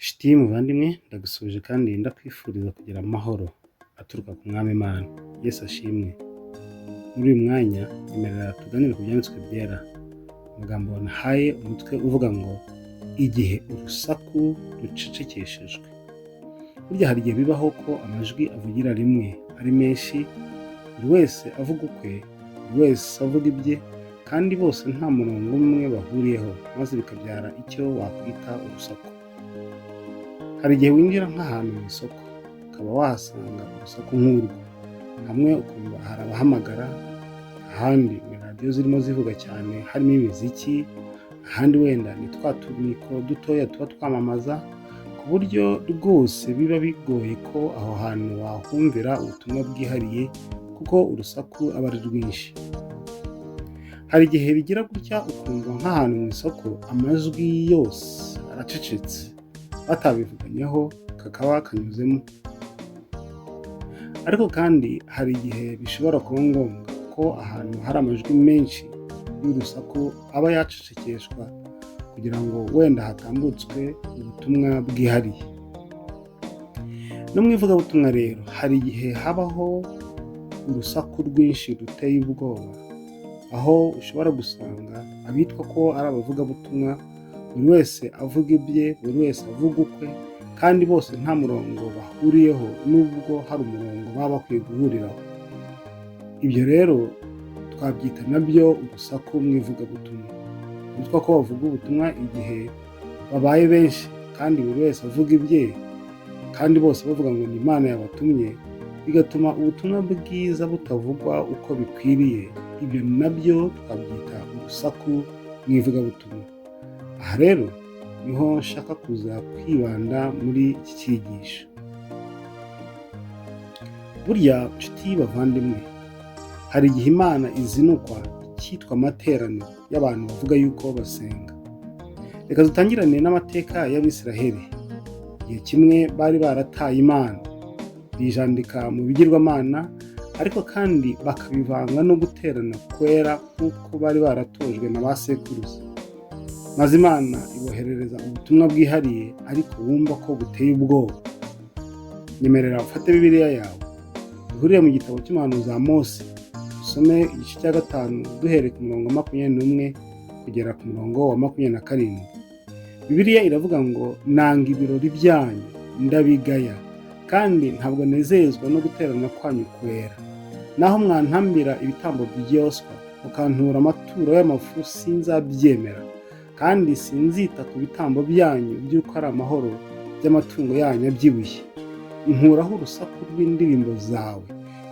Shiti muvandimwe, ndagusubije kandi ndakwifuriza kugira amahoro aturuka ku mwami Imana. Yesu ashimwe. Muri uyu mwanya emerera tuganire ku byanditswe byera. Amagambo nahaye umutwe uvuga ngo igihe urusaku rucecekeshejwe. Burya hari igihe bibaho ko amajwi avugira rimwe ari menshi, buri wese avuga ukwe, buri wese avuga ibye, kandi bose nta murongo umwe bahuriyeho, maze bikabyara icyo wakwita urusaku. Hari igihe winjira nk'ahantu mu isoko ukaba wahasanga urusaku nk'urwo. Hamwe ukumva hari abahamagara, ahandi ni radiyo zirimo zivuga cyane harimo imiziki, ahandi wenda ni twa tumikoro dutoya tuba twamamaza, ku buryo rwose biba bigoye ko aho hantu wahumvira ubutumwa bwihariye kuko urusaku aba ari rwinshi. Hari igihe bigira gutya ukumva nk'ahantu mu isoko amajwi yose aracecetse, batabivuganyeho kakaba kanyuzemo. Ariko kandi hari igihe bishobora kuba ngombwa ko ahantu hari amajwi menshi y'urusaku aba yacecekeshwa kugira ngo wenda hatambutswe ubutumwa bwihariye. No mu ivugabutumwa rero hari igihe habaho urusaku rwinshi ruteye ubwoba, aho ushobora gusanga abitwa ko ari abavugabutumwa buri wese avuga ibye, buri wese avuga ukwe, kandi bose nta murongo bahuriyeho nubwo hari umurongo baba bakwiye guhuriraho. Ibyo rero twabyita nabyo urusaku mu ivugabutumwa. Bitwa ko bavuga ubutumwa igihe babaye benshi kandi buri wese avuga ibye, kandi bose bavuga ngo ni Imana yabatumye, bigatuma ubutumwa bwiza butavugwa uko bikwiriye. Ibyo nabyo twabyita urusaku mu ivugabutumwa. Aha rero niho nshaka kuza kwibanda muri iki cyigisho. Burya nshuti bavandimwe, hari igihe Imana izinukwa icyitwa amateraniro y'abantu bavuga yuko basenga. Reka dutangirane n'amateka y'Abisiraheli. Igihe kimwe bari barataye Imana, bijandika mu bigirwamana, ariko kandi bakabivanga no guterana kwera nk'uko bari baratojwe na ba sekuruza. Maze Imana iboherereza ubutumwa bwihariye, ariko wumva ko buteye ubwoba. Nyemerera ufate Bibiliya yawe, duhurire mu gitabo cy'umuhanuzi Mose, dusome igice cya 5 duhereye ku murongo wa 21 kugera ku murongo wa 27. Bibiliya iravuga ngo nanga ibirori byanyu ndabigaya, kandi ntabwo nezezwa no guterana kwanyu kwera. Naho mwantambira ibitambo byoswa mukantura amaturo y'amafu, sinzabyemera, kandi sinzita ku bitambo byanyu by'uko ari amahoro by'amatungo yanyu abyibushye. Nkuraho urusaku rw'indirimbo zawe,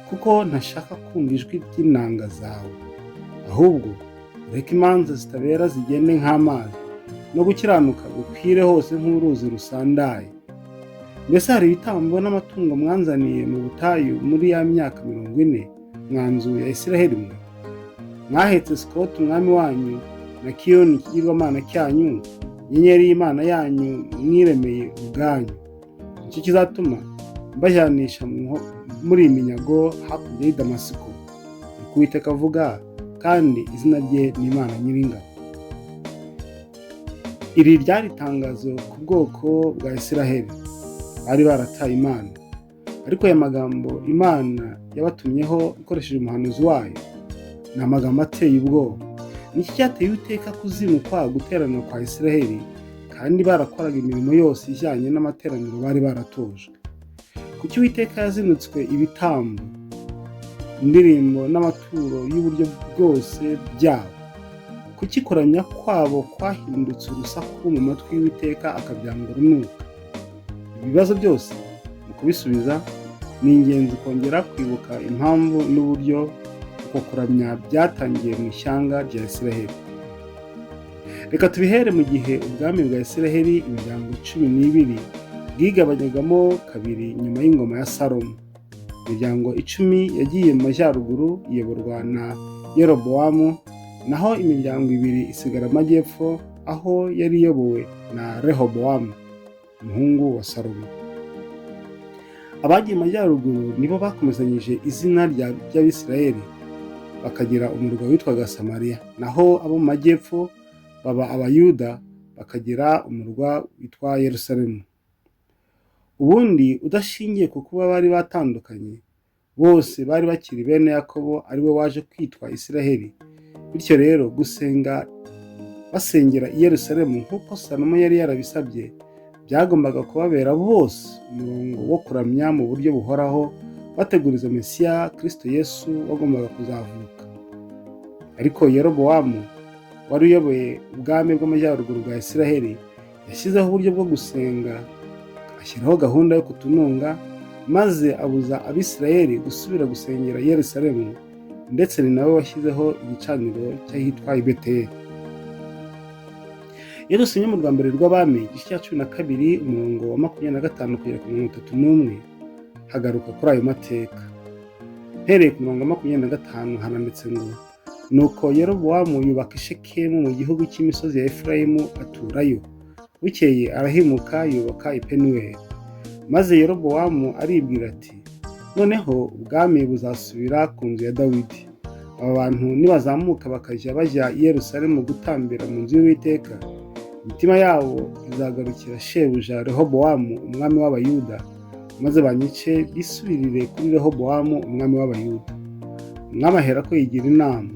kuko ntashaka kumva ijwi ry'inanga zawe. Ahubwo ureke imanza zitabera zigende nk'amazi, no gukiranuka gukwire hose nk'uruzi rusandaye. Mbese hari ibitambo n'amatungo mwanzaniye mu butayu muri ya myaka 40 mwanzu ya Isiraheli mwe? Mwahetse Sikoti umwami wanyu na Kiyoni ikigirwamana cyanyu, inyenyeri y'Imana yanyu mwiremeye ubwanyu. Nicyo kizatuma mbajyanisha muri iminyago hakurya y'i Damasiko. Niko Uwiteka avuga, kandi izina rye ni Imana Nyiringabo. Iri ryari itangazo ku bwoko bwa Isiraheli bari barataye Imana, ariko aya magambo Imana yabatumyeho ikoresheje umuhanuzi wayo ni amagambo ateye ubwoba. Niki cyateye Uwiteka kuzinukwa guterana kwa Isiraheli, kandi barakoraga imirimo yose ijyanye n'amateraniro bari baratojwe? Kuki Uwiteka yazinutswe ibitambo, indirimbo n'amaturo y'uburyo bwose byabo? Kuki kuramya kwabo kwahindutse urusaku mu matwi y'Uwiteka akabyanga urunuka? Ibibazo byose mu kubisubiza ni ingenzi kongera kwibuka impamvu n'uburyo uko kuramya byatangiye mu ishyanga rya Isiraheli. Reka tubihere mu gihe ubwami bwa Isiraheli imiryango 12 bwigabanyagamo kabiri nyuma y'ingoma ya Salomo. Imiryango 10 yagiye mu majyaruguru iyoborwa na Yerobowamu, naho imiryango 2 isigara amajyepfo, aho yari iyobowe na Rehobowamu, umuhungu wa Salomo. Abagiye mu majyaruguru nibo bakomezanyije izina ry'Abisiraheli, bakagira umurwa witwaga Samariya, naho abo mu majyepfo baba Abayuda bakagira umurwa witwa Yerusalemu. ubundi udashingiye ku kuba bari batandukanye, bose bari bakiri bene Yakobo ari we waje kwitwa Isiraheli. Bityo rero gusenga basengera i Yerusalemu nk'uko Salomo yari yarabisabye byagombaga kubabera bose umurongo wo kuramya mu buryo buhoraho, bateguriza Mesiya Kristo Yesu wagombaga kuzavuka. Ariko Yerobowamu wari uyoboye ubwami bw'amajyaruguru bwa Isiraheli yashyizeho uburyo bwo gusenga, ashyiraho gahunda yo kutununga, maze abuza Abisirayeli gusubira gusengera i Yerusalemu, ndetse ni nawe washyizeho igicaniro cy'ahitwa i Beteli. Iyo dusomye mu rwa mbere rw'Abami igice cya 12 umurongo wa 25 kugera ku 31 hagaruka kuri ayo mateka. Hereye ku murongo wa 25 haranditse ngo, nuko Yerobowamu yubaka i Shekemu mu gihugu cy'imisozi ya Efurayimu aturayo. Bukeye arahimuka yubaka i Penuweli. Maze Yerobowamu aribwira ati, noneho ubwami buzasubira ku nzu ya Dawidi. Aba bantu nibazamuka bakajya bajya i Yerusalemu gutambira mu nzu y'Uwiteka, imitima yabo izagarukira shebuja Rehobowamu umwami w'Abayuda, maze banyice bisubirire kuri Rehobowamu umwami w'Abayuda. Umwami aherako yigira inama,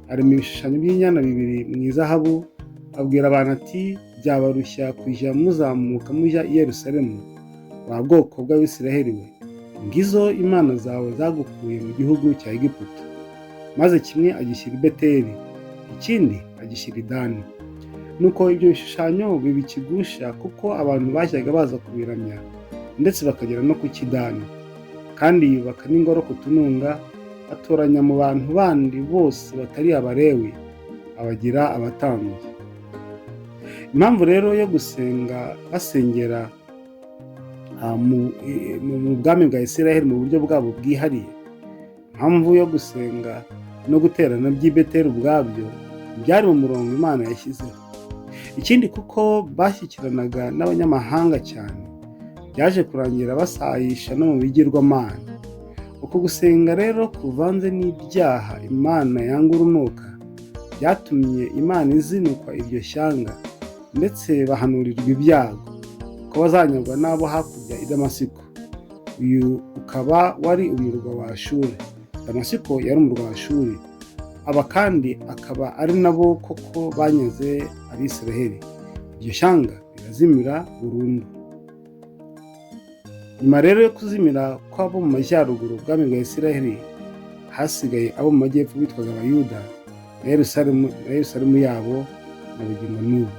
arema ibishushanyo by'inyana 2 mu izahabu, abwira abantu ati, byabarushya kujya muzamuka mujya i Yerusalemu, wa bwoko bw'Abisiraheli we, ngizo imana zawe zagukuye mu gihugu cya Egiputa. Maze kimwe agishyira i Beteli, ikindi agishyira i Dani. Nuko ibyo bishushanyo biba ikigusha, kuko abantu bajyaga baza kubiramya, ndetse bakagera no ku Kidani. Kandi yubaka n'ingoro ku tununga, atoranya mu bantu bandi bose batari Abalewi, abagira abatambyi. Impamvu rero yo gusenga basengera mu bwami bwa Isiraheli mu buryo bwabo bwihariye, impamvu yo gusenga no guterana by'i Beteli ubwabyo byari mu murongo Imana yashyizeho. Ikindi kuko bashyikiranaga n'abanyamahanga cyane, byaje kurangira basayisha no mu bigirwamana. Uko gusenga rero kuvanze n'ibyaha Imana yanga urunuka, byatumye Imana izinukwa iryo shyanga, ndetse bahanurirwa ibyago ko bazanyagwa n'abo hakurya i Damasiko. Uyu ukaba wari umurwa wa Ashuri. Damasiko yari umurwa wa Ashuri. Aba kandi akaba ari nabo koko banyaze Abisiraheli. Iryo shyanga rirazimira burundu. Nyuma rero yo kuzimira kw'abo mu majyaruguru ubwami bwa Isiraheli, hasigaye abo mu majyepfo bitwaga Abayuda, na Yerusalemu yabo na bugingo n'ubu.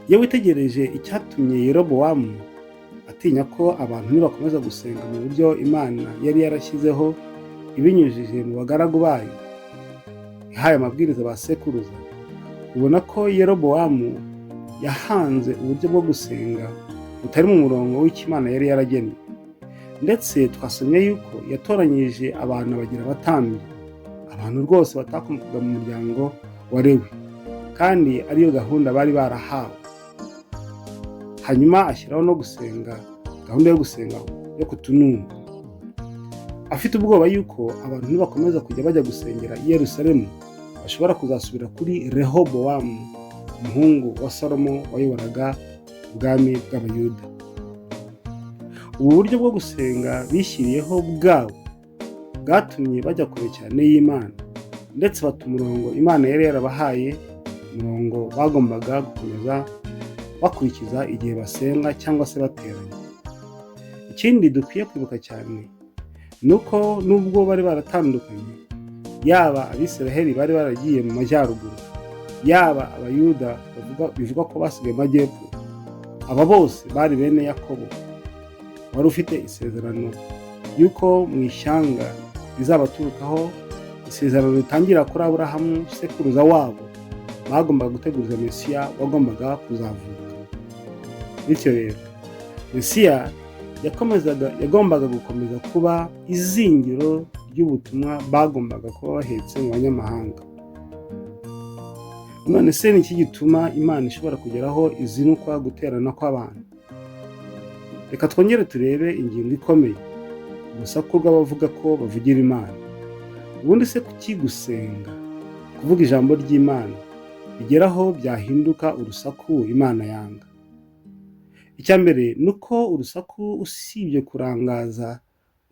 Iyo witegereje icyatumye Yerobowamu atinya ko abantu nibakomeza gusenga mu buryo Imana yari yarashyizeho ibinyujije mu bagaragu bayo, ihaye amabwiriza ba sekuruza, ubona ko Yerobowamu yahanze uburyo bwo gusenga butari mu murongo w'Imana yari yaragennye. Ndetse twasomye yuko yatoranyije abantu bagira abatambyi, abantu rwose batakomokaga mu muryango wa Lewi, kandi ariyo gahunda bari barahawe. Hanyuma ashyiraho no gusenga, gahunda yo gusenga yo kutununga, afite ubwoba yuko abantu nibakomeza kujya bajya gusengera i Yerusalemu bashobora kuzasubira kuri Rehobowamu umuhungu wa Salomo wayoboraga ubwami bw'Abayuda. Ubu buryo bwo gusenga bishyiriyeho bwabo bwatumye bajya kure cyane y'Imana, ndetse bata umurongo Imana yari yarabahaye, umurongo bagombaga gukomeza bakurikiza igihe basenga cyangwa se bateranye. Ikindi dukwiye kwibuka cyane nuko nubwo bari baratandukanye, yaba Abisiraheli bari baragiye mu majyaruguru, yaba Abayuda bivuga ko basigaye mu majyepfo, aba bose bari bene Yakobo wari ufite isezerano yuko mu ishyanga rizabaturukaho, isezerano ritangira kuri Aburahamu sekuruza wabo, bagombaga guteguriza Mesiya wagombaga kuzavuka. Bityo rero Mesiya yagombaga gukomeza kuba izingiro ry'ubutumwa bagombaga kuba bahetse mu banyamahanga. None se ni iki gituma Imana ishobora kugeraho izinukwa guterana kw'abantu? Reka twongere turebe ingingo ikomeye, urusaku rw'abavuga ko bavugira Imana. Ubundi se kuki gusenga, kuvuga ijambo ry'Imana bigeraho byahinduka urusaku Imana yanga? icya mbere ni uko urusaku usibye kurangaza,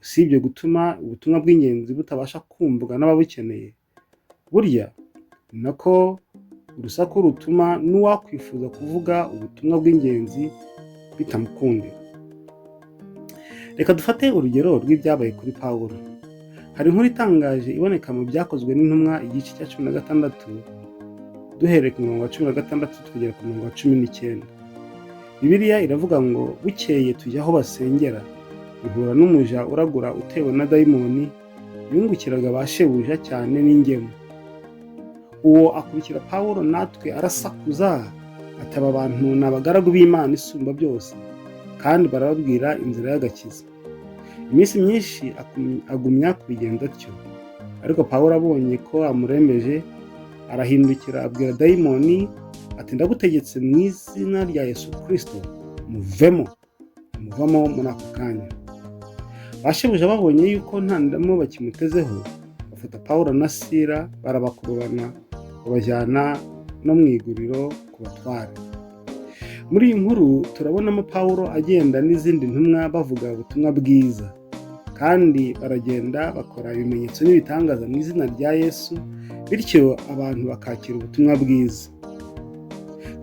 usibye gutuma ubutumwa bw'ingenzi butabasha kumvwa n'ababukeneye, burya ni nako urusaku rutuma n'uwakwifuza kuvuga ubutumwa bw'ingenzi bitamukundira. Reka dufate urugero rw'ibyabaye kuri Pawulo. Hari inkuru itangaje iboneka mu byakozwe n'intumwa igice cya 16 duhereye ku murongo wa 16 tukagera ku murongo wa 19. Bibiliya iravuga ngo bukeye tujya aho basengera, duhura n'umuja uragura utewe na dayimoni yungukiraga ba shebuja cyane n'ingemu. Uwo akurikira Pawulo natwe arasakuza ati aba bantu ni abagaragu b'Imana isumba byose, kandi barababwira inzira y'agakiza. Iminsi myinshi agumya kubigenza atyo, ariko Pawulo abonye ko amurembeje arahindukira abwira dayimoni ati ndagutegetse mu izina rya Yesu Kristo muvemo. Amuvamo muri ako kanya. Bashebuja babonye yuko nta ndamo bakimutezeho, bafata Pawulo na Sila barabakurubana babajyana no mu iguriro ku batware. Muri iyi nkuru turabonamo Pawulo agenda n'izindi ntumwa bavuga ubutumwa bwiza, kandi baragenda bakora ibimenyetso n'ibitangaza mu izina rya Yesu, bityo abantu bakakira ubutumwa bwiza.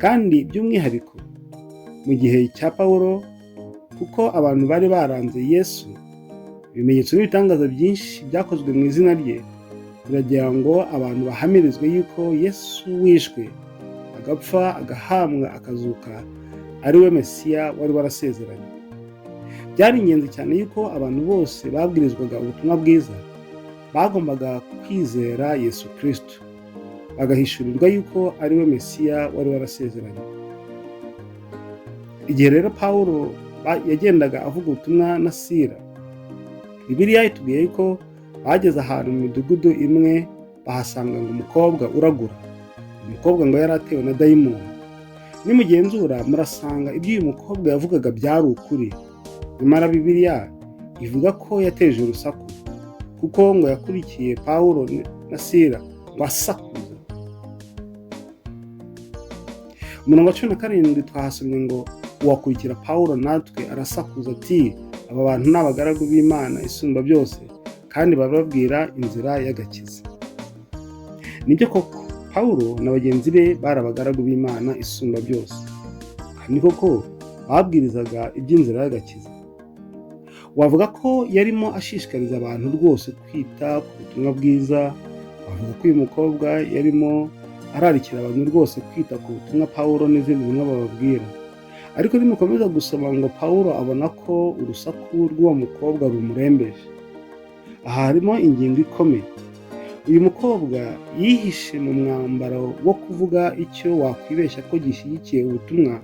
Kandi by'umwihariko mu gihe cya Pawulo, kuko abantu bari baranze Yesu, ibimenyetso n'ibitangaza byinshi byakozwe mu izina rye, biragira ngo abantu bahamirizwe yuko Yesu wishwe, agapfa, agahambwa, akazuka ari we Mesiya wari warasezeranye. Byari ingenzi cyane yuko abantu bose babwirizwaga ubutumwa bwiza bagombaga kwizera Yesu Kristo, bagahishurirwa yuko ari we Mesiya wari warasezeranye. Igihe rero Pawulo yagendaga avuga ubutumwa na Sila, Bibiliya itubwiye yuko bageze ahantu mu midugudu imwe bahasanga ngo umukobwa uragura. Umukobwa ngo yari atewe na dayimoni. Nimugenzura murasanga ibyo uyu mukobwa yavugaga byari ukuri. Nyamara Bibiliya ivuga ko yateje urusaku, kuko ngo yakurikiye Pawulo na Sila ngo asakuza. Umurongo wa 17 twahasomye ngo uwakurikira Pawulo natwe arasakuza ati aba bantu ni abagaragu b'Imana isumba byose, kandi barababwira inzira y'agakiza. Nibyo koko Pawulo na bagenzi be bari abagaragu b'Imana isumba byose, kandi koko babwirizaga iby'inzira y'agakiza. Wavuga ko yarimo ashishikariza abantu rwose kwita ku butumwa bwiza. Wavuga ko uyu mukobwa yarimo ararikira abantu rwose kwita ku butumwa Pawulo n'izindi ntumwa bababwira. Ariko nimukomeza gusoma ngo Pawulo abona ko urusaku rw'uwo mukobwa rumurembeje. Aha harimo ingingo ikomeye. Uyu mukobwa yihishe mu mwambaro wo kuvuga icyo wakwibeshya ko gishyigikiye ubutumwa,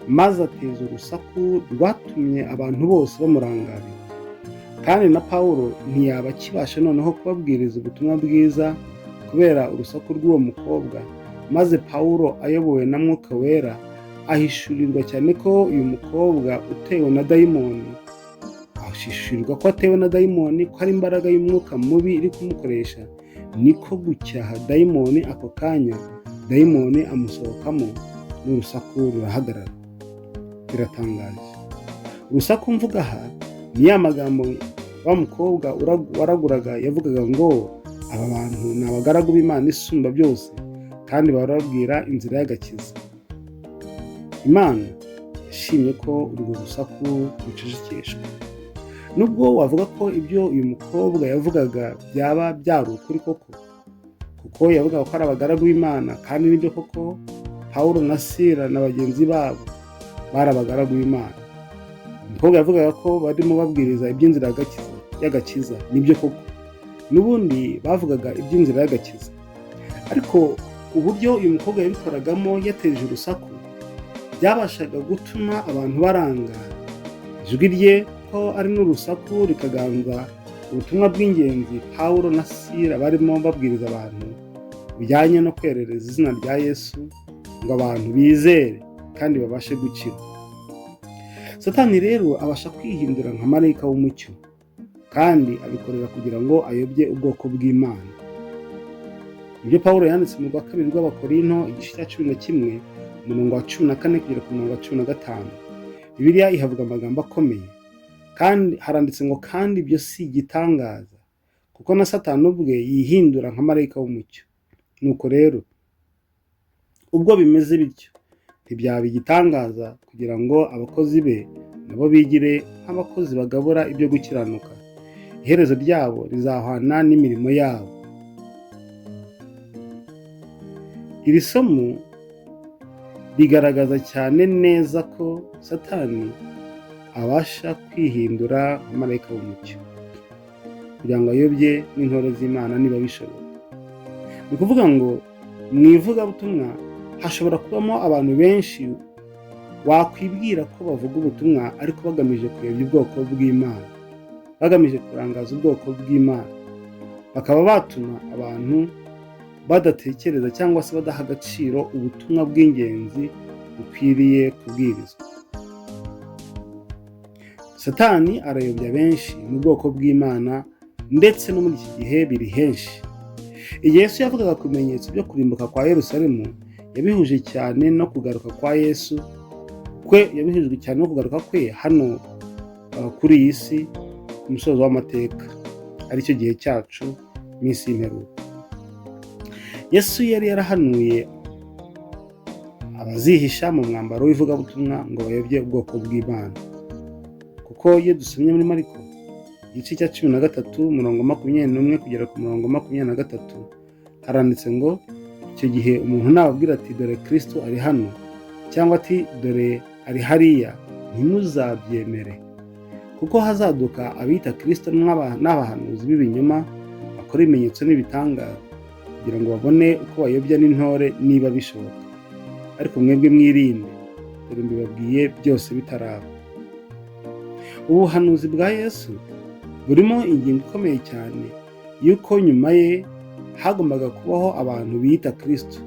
maze ateza urusaku rwatumye abantu bose bamurangarira. Kandi na Pawulo ntiyaba akibasha noneho kubabwiriza ubutumwa bwiza kubera urusaku rw'uwo mukobwa, maze Pawulo ayobowe na Mwuka Wera ahishurirwa cyane ko uyu mukobwa utewe na dayimoni, ahishurirwa ko atewe na dayimoni, ko ari imbaraga y'umwuka mubi iri kumukoresha. Niko gucyaha dayimoni, ako kanya dayimoni amusohokamo n'urusaku rurahagarara. Biratangaje. Urusaku mvuga aha ni ya magambo wa mukobwa waraguraga yavugaga ngo aba bantu ni abagaragu b'Imana isumba byose, kandi barababwira inzira y'agakiza. Imana yashimye ko urwo rusaku rucecekeshwe. Nubwo wavuga ko ibyo uyu mukobwa yavugaga byaba byari ukuri koko, kuko yavugaga ko ari abagaragu b'Imana, kandi nibyo koko Pawulo na Sila na bagenzi babo bari abagaragu b'Imana. Umukobwa yavugaga ko barimo babwiriza iby'inzira y'agakiza, nibyo koko n'ubundi bavugaga iby'inzira y'agakiza. Ariko uburyo uyu mukobwa yabikoragamo yateje urusaku byabashaga gutuma abantu barangara. Ijwi rye ko ari n'urusaku rikaganza ubutumwa bw'ingenzi Pawulo na Sila barimo babwiriza abantu bijyanye no kwerereza izina rya Yesu ngo abantu bizere kandi babashe gukira. Satani rero abasha kwihindura nka marayika w'umucyo, kandi abikorera kugira ngo ayobye ubwoko bw'Imana. Ibyo Pawulo yanditse mu rwa 2 rw'Abakorinto igice cya 11 umurongo wa 14 kugera ku murongo wa 15. Bibiliya ihavuga amagambo akomeye, kandi haranditse ngo kandi ibyo si igitangaza kuko na Satani ubwe yihindura nka marayika w'umucyo. Nuko rero ubwo bimeze bityo, ntibyaba igitangaza kugira ngo abakozi be nabo bigire nk'abakozi bagabura ibyo gukiranuka, iherezo ryabo rizahwana n'imirimo yabo. Iri somo rigaragaza cyane neza ko Satani abasha kwihindura nka marayika w'umucyo kugira ngo ayobye n'intore z'Imana niba bishoboka. Ni ukuvuga ngo mu ivugabutumwa hashobora kubamo abantu benshi wakwibwira ko bavuga ubutumwa ariko bagamije kuyobya ubwoko bw'Imana, bagamije kurangaza ubwoko bw'Imana, bakaba batuma abantu badatekereza cyangwa se badaha agaciro ubutumwa bw'ingenzi bukwiriye kubwirizwa. Satani arayobya benshi mu bwoko bw'Imana, ndetse no muri iki gihe biri henshi. Igihe Yesu yavugaga ku bimenyetso byo kurimbuka kwa Yerusalemu, yabihuje cyane no kugaruka kwa Yesu yabihujwe cyane no kugaruka kwe hano kuri iyi si ku musozo w'amateka, aricyo gihe cyacu, minsi y'imperuka. Yesu yari yarahanuye abazihisha mu mwambaro w'ivugabutumwa ngo bayobye ubwoko bw'Imana, kuko iyo dusomye muri Mariko igice cya 13 umurongo 21 kugera ku murongo 23, haranditse ngo icyo gihe umuntu nababwira ati dore Kristo ari hano, cyangwa ati dore ari hariya, ntimuzabyemere, kuko hazaduka abita Kristo n'abahanuzi b'ibinyoma bakora ibimenyetso n'ibitangaza kugira ngo babone uko bayobya n'intore niba bishoboka. Ariko mwebwe mwirinde, dore mbibabwiye byose bitaraba. Ubuhanuzi bwa Yesu burimo ingingo ikomeye cyane yuko nyuma ye hagombaga kubaho abantu biyita Kristo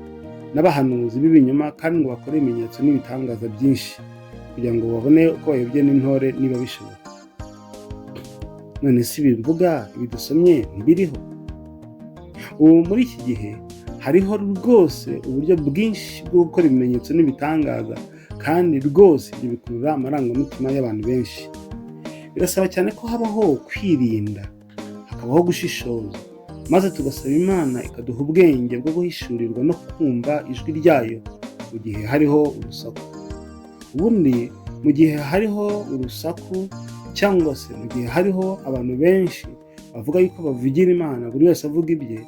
n'abahanuzi b'ibinyoma, kandi ngo bakore ibimenyetso n'ibitangaza byinshi kugira ngo babone uko bayobye n'intore niba bishoboka. None si bivuga ibi dusomye ntibiriho? Ubu muri iki gihe hariho rwose uburyo bwinshi bwo gukora ibimenyetso n'ibitangaza, kandi rwose ibyo bikurura amarangamutima y'abantu benshi. Birasaba cyane ko habaho kwirinda, hakabaho gushishoza, maze tugasaba Imana ikaduha ubwenge bwo guhishurirwa no kumva ijwi ryayo mu gihe hariho urusaku. Ubundi mu gihe hariho urusaku, cyangwa se mu gihe hariho abantu benshi bavuga yuko bavugira Imana, buri wese avuga ibye,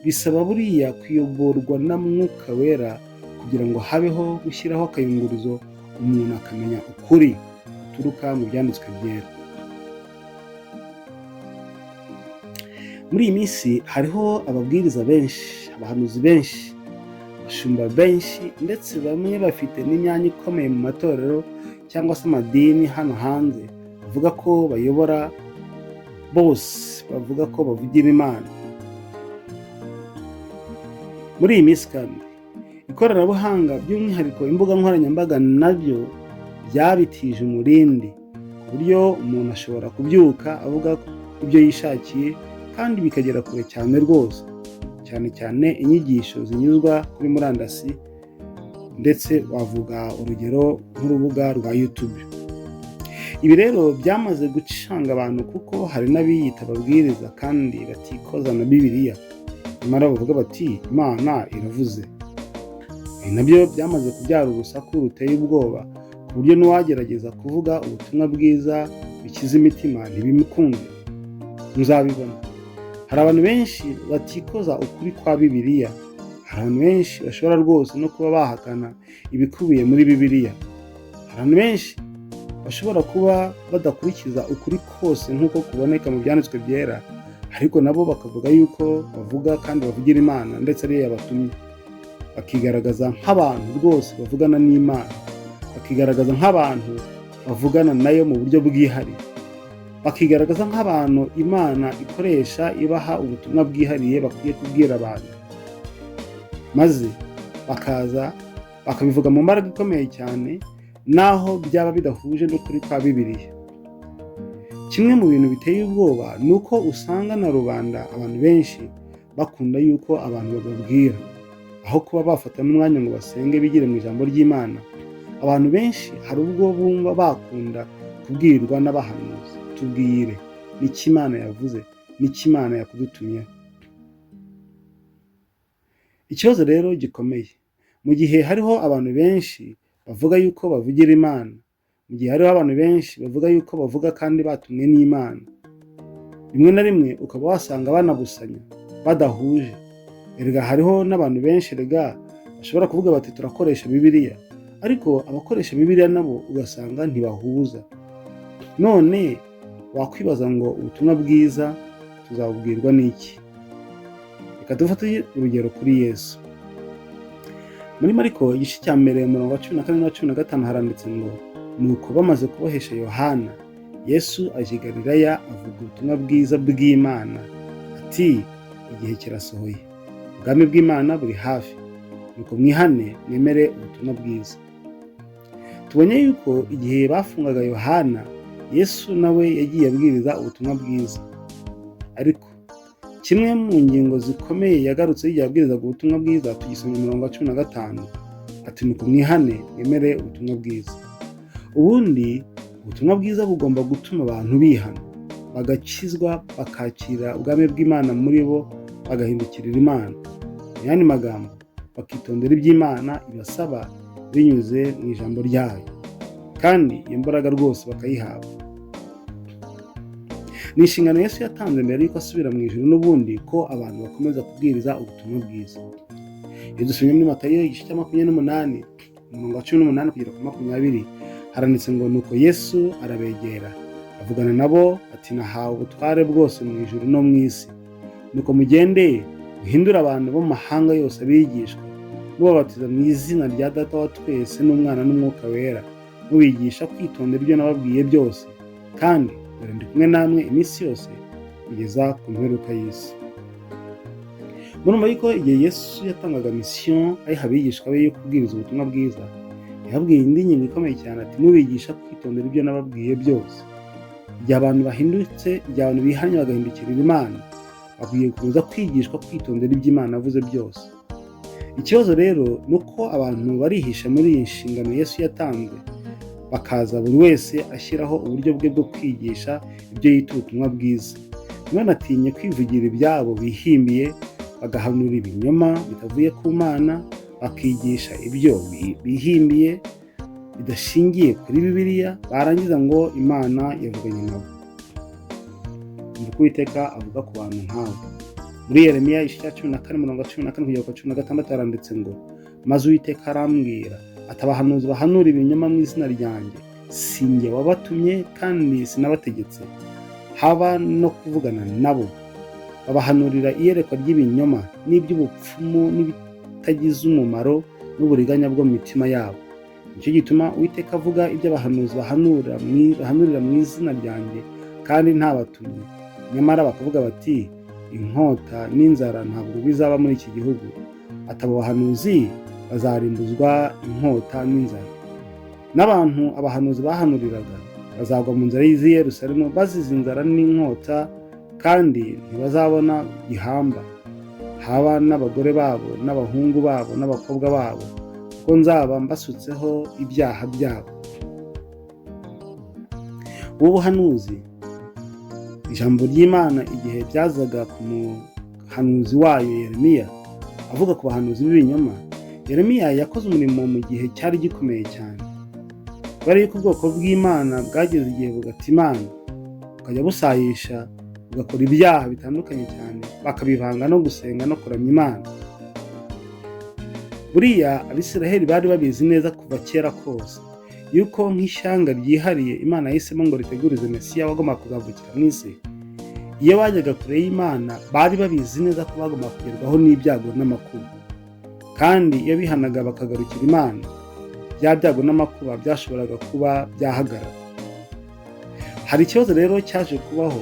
bisaba buriya kuyoborwa na Mwuka Wera kugira ngo habeho gushyiraho akayungurizo, umuntu akamenya ukuri guturuka mu byanditswe byera. Muri iyi minsi hariho ababwiriza benshi, abahanuzi benshi, abashumba benshi, ndetse bamwe bafite n'imyanya ikomeye mu matorero cyangwa se amadini hano hanze, bavuga ko bayobora bose, bavuga ko bavugira Imana. Muri iyi minsi kandi ikoranabuhanga, by'umwihariko imbuga nkoranyambaga, nabyo byabitije umurindi, ku buryo umuntu ashobora kubyuka avuga ibyo yishakiye, kandi bikagera kure cyane rwose, cyane cyane inyigisho zinyuzwa kuri murandasi, ndetse wavuga urugero nk'urubuga rwa YouTube. Ibi rero byamaze gucanga abantu, kuko hari n'abiyita ababwiriza kandi batikoza na Bibiliya, nyamara bavuga bati Imana iravuze. Ibi nabyo byamaze kubyara urusaku ruteye ubwoba, ku buryo n'uwagerageza kuvuga ubutumwa bwiza bikiza imitima ntibimukunde. Muzabibona, hari abantu benshi batikoza ukuri kwa Bibiliya, hari abantu benshi bashobora rwose no kuba bahakana ibikubiye muri Bibiliya, hari abantu benshi bashobora kuba badakurikiza ukuri kose nk'uko kuboneka mu byanditswe byera, ariko nabo bakavuga yuko bavuga kandi bavugira Imana, ndetse ariyo yabatumye, bakigaragaza nk'abantu rwose bavugana n'Imana, bakigaragaza nk'abantu bavugana nayo mu buryo bwihariye, bakigaragaza nk'abantu Imana ikoresha ibaha ubutumwa bwihariye bakwiye kubwira abantu, maze bakaza bakabivuga mu mbaraga ikomeye cyane, naho byaba bidahuje n'ukuri kwa Bibiliya. Kimwe mu bintu biteye ubwoba ni uko usanga na rubanda, abantu benshi bakunda yuko abantu bababwira, aho kuba bafata n'umwanya ngo basenge bigire mu ijambo ry'Imana, abantu benshi hari ubwo bumva bakunda kubwirwa n'abahanuzi, tubwire n'icyo Imana yavuze, n'icyo Imana yakudutumyeho. Ikibazo rero gikomeye, mu gihe hariho abantu benshi bavuga yuko bavugira Imana, mu gihe hariho abantu benshi bavuga yuko bavuga kandi batumwe n'Imana, rimwe na rimwe ukaba wasanga banabusanya, badahuje. Erega hariho n'abantu benshi bashobora kuvuga bati turakoresha Bibiliya, ariko abakoresha Bibiliya nabo ugasanga ntibahuza. None wakwibaza ngo ubutumwa bwiza tuzabubwirwa n'iki? Reka dufate urugero kuri Yesu. Muri Mariko igice cya mbere umurongo wa 14 na 15 haranditse ngo, nuko bamaze kubohesha Yohana, Yesu aje i Galilaya avuga ubutumwa bwiza bw'Imana ati, igihe kirasohoye, ubwami bw'Imana buri hafi, nuko mwihane mwemere ubutumwa bwiza. Tubonye yuko igihe bafungaga Yohana, Yesu nawe yagiye abwiriza ubutumwa bwiza, ariko kimwe mu ngingo zikomeye yagarutse igihe abwirizaga ubutumwa bwiza tugisoma umurongo wa 15 ati, nuko mwihane mwemere ubutumwa bwiza. Ubundi ubutumwa bwiza bugomba gutuma abantu bihana, bagakizwa, bakakira ubwami bw'Imana muri bo, bagahindukirira Imana. Mu yandi magambo, bakitondera iby'Imana ibasaba binyuze mu ijambo ryayo, kandi iyo mbaraga rwose bakayihabwa. Ni inshingano Yesu yatanze mbere yuko asubira mu ijuru n'ubundi ko abantu bakomeza kubwiriza ubutumwa bwiza. Iyo dusomye muri Matayo igice cya 28 umurongo wa 18 kugera ku 20 haranditse ngo, nuko Yesu arabegera avugana nabo ati, nahawe ubutware bwose mu ijuru no mu isi, nuko mugende muhindure abantu bo mu mahanga yose abigishwa, mubabatiza mu izina rya Data wa twese n'Umwana n'Umwuka wera, mubigisha kwitondera ibyo nababwiye byose, kandi dore ndi kumwe namwe iminsi yose kugeza ku mperuka y'isi. Murumva yuko igihe Yesu yatangaga mission ayiha abigishwa be yo kubwiriza ubutumwa bwiza, yababwiye indi ngingo ikomeye cyane ati, mubigisha kwitondera ibyo nababwiye byose. Igihe abantu bahindutse, igihe abantu bihanye bagahindukirira Imana, bakwiye kuza kwigishwa kwitondera ibyo Imana avuze byose. Ikibazo rero ni uko abantu barihisha muri iyi nshingano Yesu yatanze, bakaza buri wese ashyiraho uburyo bwe bwo kwigisha ibyo yita ubutumwa bwiza. Ntibanatinye kwivugira ibyabo bihimbiye, bagahanura ibinyoma bitavuye ku Mana, bakigisha ibyo bihimbiye bidashingiye kuri Bibiliya, barangiza ngo Imana yavuganye nabo. Nuko Uwiteka avuga ku bantu nk'abo. Muri Yeremiya igice cya 14 umurongo wa 14 kugera ku 16 haranditse ngo, maze Uwiteka arambwira ati, abahanuzi bahanura ibinyoma mu izina ryanjye, si njye wabatumye kandi sinabategetse, haba no kuvugana nabo. Babahanurira iyerekwa ry'ibinyoma n'iby'ubupfumu n'ibitagize umumaro n'uburiganya bwo mu mitima yabo. Nicyo gituma Uwiteka avuga ibyo abahanuzi bahanurira mu izina ryanjye kandi ntabatumye, nyamara bakavuga bati, inkota n'inzara ntabwo bizaba muri iki gihugu, ati abo bahanuzi bazarimbuzwa inkota n'inzara. N'abantu abahanuzi bahanuriraga bazagwa mu nzira z'i Yerusalemu bazize inzara n'inkota, kandi ntibazabona gihamba, haba n'abagore babo n'abahungu babo n'abakobwa babo, kuko nzaba mbasutseho ibyaha byabo. Ubu buhanuzi, ijambo ry'Imana igihe byazaga ku muhanuzi wayo Yeremiya avuga ku bahanuzi b'ibinyoma, Yeremiya yakoze umurimo mu gihe cyari gikomeye cyane. Kubera yuko ubwoko bw'Imana bwageze igihe bugata Imana, bukajya busayisha, bugakora ibyaha bitandukanye cyane, bakabivanga no gusenga no kuramya Imana. Buriya Abisiraheli bari babizi neza kuva kera kose yuko nk'ishyanga ryihariye Imana yahisemo ngo ritegurize Mesiya wagomba kuzavukira mu isi. Iyo bajyaga kure y'Imana bari babizi neza ko bagomba kugerwaho n'ibyago n'amakuba, kandi iyo bihanaga bakagarukira Imana, bya byago n'amakuba byashoboraga kuba byahagarara. Hari ikibazo rero cyaje kubaho,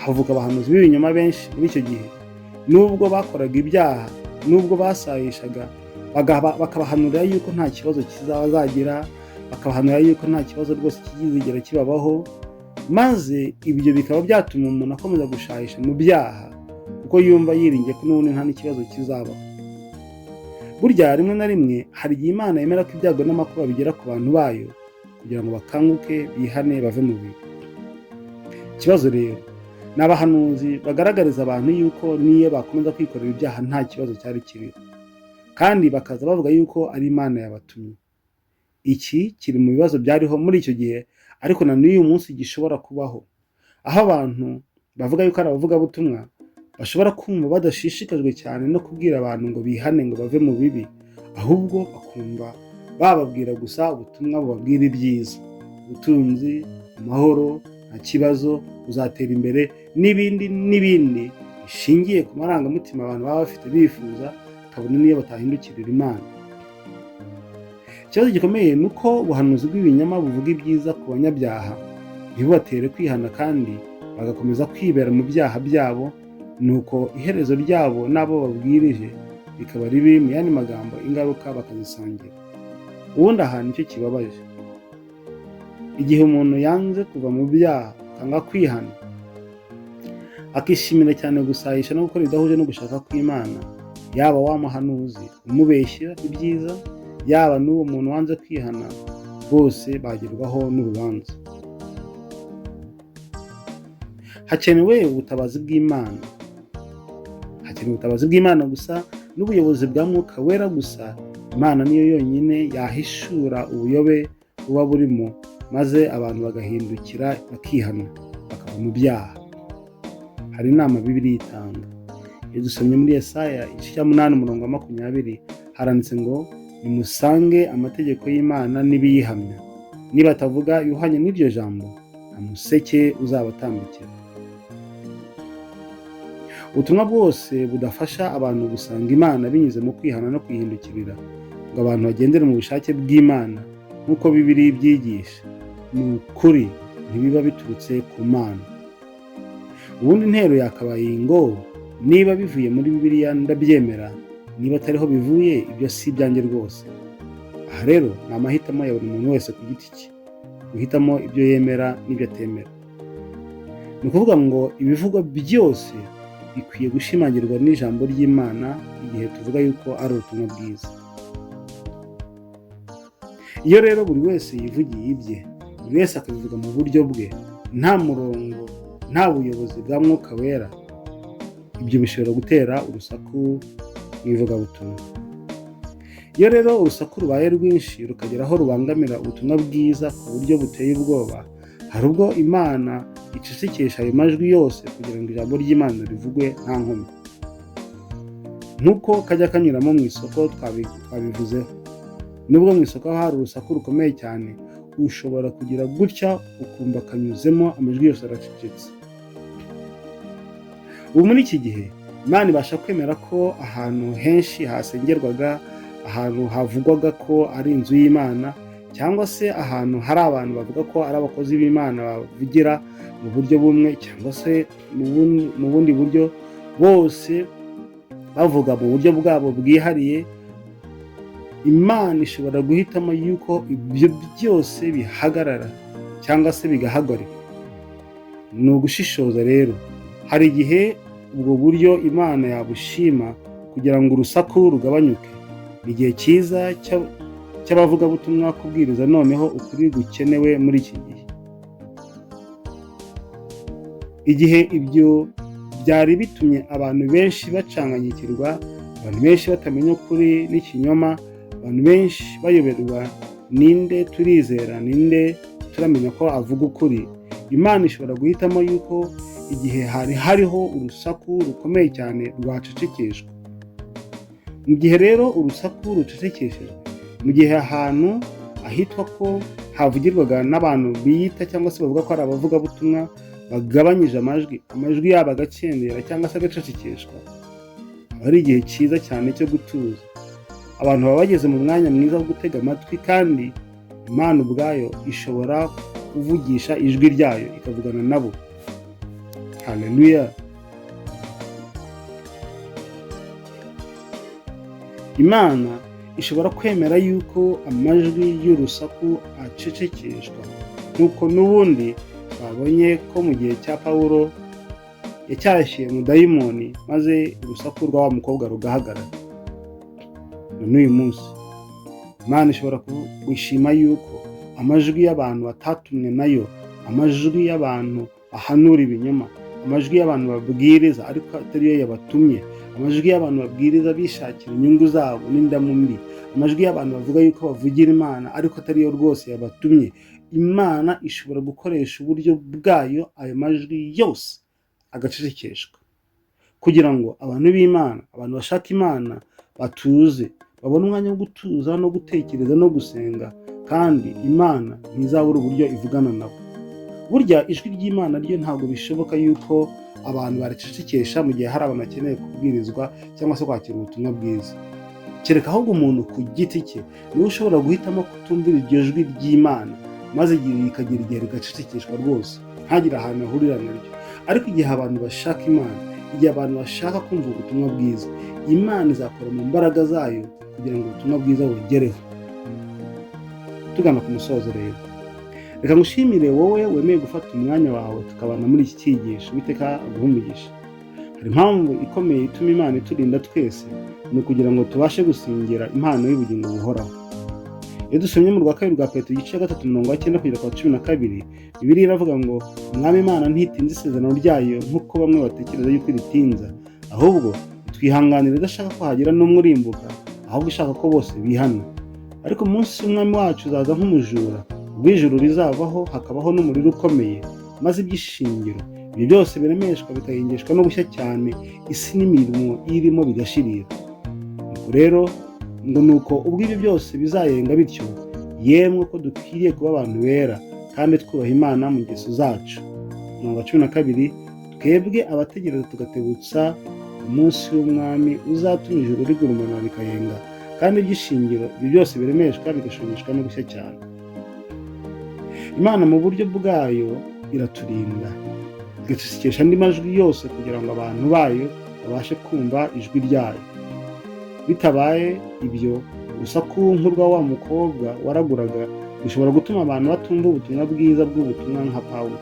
havuka abahanuzi b'ibinyoma benshi muri icyo gihe. Nubwo bakoraga ibyaha, nubwo basayishaga, bakabahanurira yuko nta kibazo kizabazagira, bakabahanurira yuko nta kibazo rwose kizigera kibabaho, maze ibyo bikaba byatuma umuntu akomeza gushayisha mu byaha, kuko yumva yiringiye ko n'ubundi nta n'ikibazo kizabaho. Burya rimwe na rimwe hari igihe Imana yemera ko ibyago n'amakuba bigera ku bantu bayo kugira ngo bakanguke, bihane, bave mu bibi. Ikibazo rero ni abahanuzi bagaragariza abantu yuko niyo bakomeza kwikorera ibyaha nta kibazo cyari kiriho, kandi bakaza bavuga yuko ari Imana yabatumye. Iki kiri mu bibazo byariho muri icyo gihe, ariko na n'uyu munsi gishobora kubaho, aho abantu bavuga yuko ari abavugabutumwa bashobora kumva badashishikajwe cyane no kubwira abantu ngo bihane, ngo bave mu bibi, ahubwo bakumva bababwira gusa ubutumwa bubabwira ibyiza, ubutunzi, amahoro, nta kibazo, uzatera imbere n'ibindi n'ibindi bishingiye ku marangamutima abantu baba bafite bifuza, kabone niyo batahindukirira Imana. Ikibazo gikomeye ni uko ubuhanuzi bw'ibinyoma buvuga ibyiza ku banyabyaha ntibubatere kwihana, kandi bagakomeza kwibera mu byaha byabo, nuko iherezo ryabo n'abo babwirije bikaba ribi. Mu yandi magambo, ingaruka bakazisangira. Ubundi aha nicyo kibabaje. Igihe umuntu yanze kuva mu byaha, akanga kwihana, akishimira cyane gusahisha no gukora ibidahuje no gushaka kw'Imana, yaba wa muhanuzi umubeshyera ibyiza, yaba n'uwo muntu wanze kwihana, bose bagerwaho n'urubanza. Hakenewe ubutabazi bw'Imana. Hakenewe ubutabazi bw'Imana gusa n'ubuyobozi bwa Mwuka Wera gusa. Imana niyo yonyine yahishura ubuyobe buba burimo, maze abantu bagahindukira, bakihana, bakava mu byaha. Hari inama Bibiliya itanga. Iyo dusomye muri Yesaya 8:20, haranditse ngo nimusange amategeko y'Imana n'ibiyihamya, nibatavuga yuhanye n'iryo jambo, nta museke uzabatambikira. Ubutumwa bwose budafasha abantu gusanga Imana binyuze mu kwihana no kwihindukirira ngo abantu bagendere mu bushake bw'Imana nk'uko Bibiliya ibyigisha, ni ukuri ntibiba biturutse ku Mana. Ubundi intero yakabaye ngo niba bivuye muri Bibiliya ndabyemera, niba atariho bivuye ibyo si ibyanjye rwose. Aha rero ni amahitamo ya buri muntu wese ku giti cye, guhitamo ibyo yemera n'ibyo atemera. Ni ukuvuga ngo ibivugwa byose bikwiye gushimangirwa n'ijambo ry'Imana igihe tuvuga yuko ari ubutumwa bwiza. Iyo rero buri wese yivugiye ibye, buri wese akabivuga mu buryo bwe, nta murongo, nta buyobozi bwa Mwuka Wera, ibyo bishobora gutera urusaku mw'ivugabutumwa. Iyo rero urusaku rubaye rwinshi rukagera aho rubangamira ubutumwa bwiza ku buryo buteye ubwoba, hari ubwo Imana icecekesha ayo majwi yose kugira ngo ijambo ry'Imana rivugwe nta nkomyi. Nk'uko kajya kanyuramo mu isoko twabivuzeho, nubwo mu isoko hari urusaku rukomeye cyane, ushobora kugira gutya ukumva kanyuzemo amajwi yose aracecetse. Ubu muri iki gihe Imana ibasha kwemera ko ahantu henshi hasengerwaga, ahantu havugwaga ko ari inzu y'Imana, cyangwa se ahantu hari abantu bavuga ko ari abakozi b'Imana bavugira mu buryo bumwe cyangwa se mu bundi buryo, bose bavuga mu buryo bwabo bwihariye, Imana ishobora guhitamo yuko ibyo byose bihagarara cyangwa se bigahagarikwa. Ni ugushishoza rero. Hari igihe ubwo buryo Imana yabushima kugira ngo urusaku rugabanyuke. Ni igihe cyiza cy'abavugabutumwa kubwiriza noneho ukuri gukenewe muri iki gihe. Igihe ibyo byari bitumye abantu benshi bacanganyikirwa, abantu benshi batamenya ukuri n'ikinyoma, abantu benshi bayoberwa ninde turizera, ninde turamenya ko avuga ukuri. Imana ishobora guhitamo yuko igihe hariho urusaku rukomeye cyane rwacecekeshwa. Mu gihe rero urusaku rucecekeshejwe, mu gihe ahantu ahitwa ko havugirwaga n'abantu biyita cyangwa se bavuga ko ari abavugabutumwa bagabanyije amajwi yabo agakendera cyangwa se agacecekeshwa, aba ari igihe cyiza cyane cyo gutuza. Abantu baba bageze mu mwanya mwiza wo gutega amatwi, kandi Imana ubwayo ishobora kuvugisha ijwi ryayo ikavugana nabo. Haleluya! Imana ishobora kwemera yuko amajwi y'urusaku acecekeshwa, nk'uko n'ubundi twabonye ko mu gihe cya Pawulo yacyashye mu dayimoni, maze urusaku rwa wa mukobwa rugahagarara. n'uyu munsi. Imana ishobora kwishima yuko amajwi y'abantu batatumwe nayo, amajwi y'abantu bahanura ibinyoma, amajwi y'abantu babwiriza ariko atari yo yabatumye, amajwi y'abantu babwiriza bishakira inyungu zabo n'indamu mbi, amajwi y'abantu bavuga yuko bavugira Imana ariko atari yo rwose yabatumye. Imana ishobora gukoresha uburyo bwayo ayo majwi yose agacecekeshwa, kugira ngo abantu b'Imana, abantu bashaka Imana batuze, babone umwanya wo gutuza no gutekereza no gusenga, kandi Imana ntizabura uburyo ivugana nabo. Burya ijwi ry'Imana ryo ntabwo bishoboka yuko abantu baricecekesha mu gihe hari abantu bakeneye kubwirizwa cyangwa se kwakira ubutumwa bwiza. Kereka ahubwo umuntu ku giti cye niwe ushobora guhitamo kutumvira iryo jwi ry'Imana, maze rikagira igihe rigacecekeshwa rwose, ntagire ahantu ahurira naryo. Ariko igihe abantu bashaka Imana, igihe abantu bashaka kumva ubutumwa bwiza, Imana izakora mu mbaraga zayo kugira ngo ubutumwa bwiza bugereho. Tugana ku musozo rero, reka ngushimire wowe wemeye gufata umwanya wawe tukabana muri iki cyigisho. Uwiteka aguhe umugisha. Hari impamvu ikomeye ituma Imana iturinda twese, ni ukugira ngo tubashe gusingira impano y'ubugingo buhoraho. Iyo dusomye mu rwa kabiri rwa Petero igice 3:9 kugera kwa 12, Bibiliya iravuga ngo Umwami Imana ntitinze isezerano ryayo nk'uko bamwe batekereza yuko ritinza, ahubwo twihanganira idashaka ko hagira n'umwe urimbuka, ahubwo ishaka ko bose bihana. Ariko umunsi w'Umwami wacu uzaza nk'umujura, ubwo ijuru rizavaho hakabaho n'umuriro ukomeye, maze iby'ishingiro ibyo byose biremeshwa bikahingishwa no gushya cyane, isi n'imirimo irimo bigashirira. Nuko rero ngo nuko ubwo ibyo byose bizayenga bityo, yemwe ko dukwiriye kuba abantu bera kandi twubaha Imana mu ngeso zacu. Umurongo wa 12, twebwe abategereza tugatebutsa umunsi w'Umwami uzatuma ijuru rigurumana rikayenga, kandi iby'ishingiro ibyo byose biremeshwa bigashongeshwa no gushya cyane. Imana mu buryo bwayo iraturinda, igacecekesha andi majwi yose kugira ngo abantu bayo babashe kumva ijwi ryayo. Bitabaye ibyo, urusaku nk'urwa wa mukobwa waraguraga bishobora gutuma abantu batumva ubutumwa bwiza bw'ubutumwa nka Pawulo.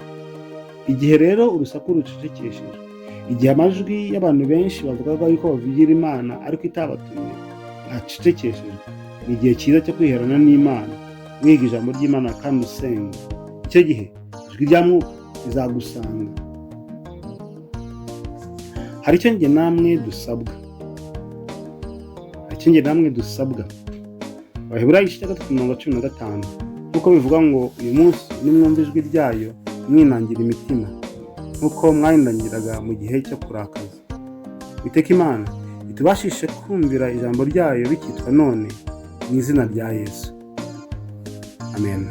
Igihe rero urusaku rucecekeshejwe, igihe amajwi y'abantu benshi bavugaga yuko bavugira Imana ariko itabatumye acecekeshejwe, ni igihe cyiza cyo kwiherana n'Imana, wiga ijambo ry'Imana kandi usenga. Icyo gihe ijwi rya Mwuka rizagusanga. Hari icyo njye namwe dusabwa. Abaheburayo igice 3:15, nk'uko bivuga ngo uyu munsi nimwumva ijwi ryayo mwinangira imitima, nk'uko mwayinangiraga mu gihe cyo kurakaza. Uwiteka Imana itubashishe kumvira ijambo ryayo bikitwa none, mu izina rya Yesu. Amen.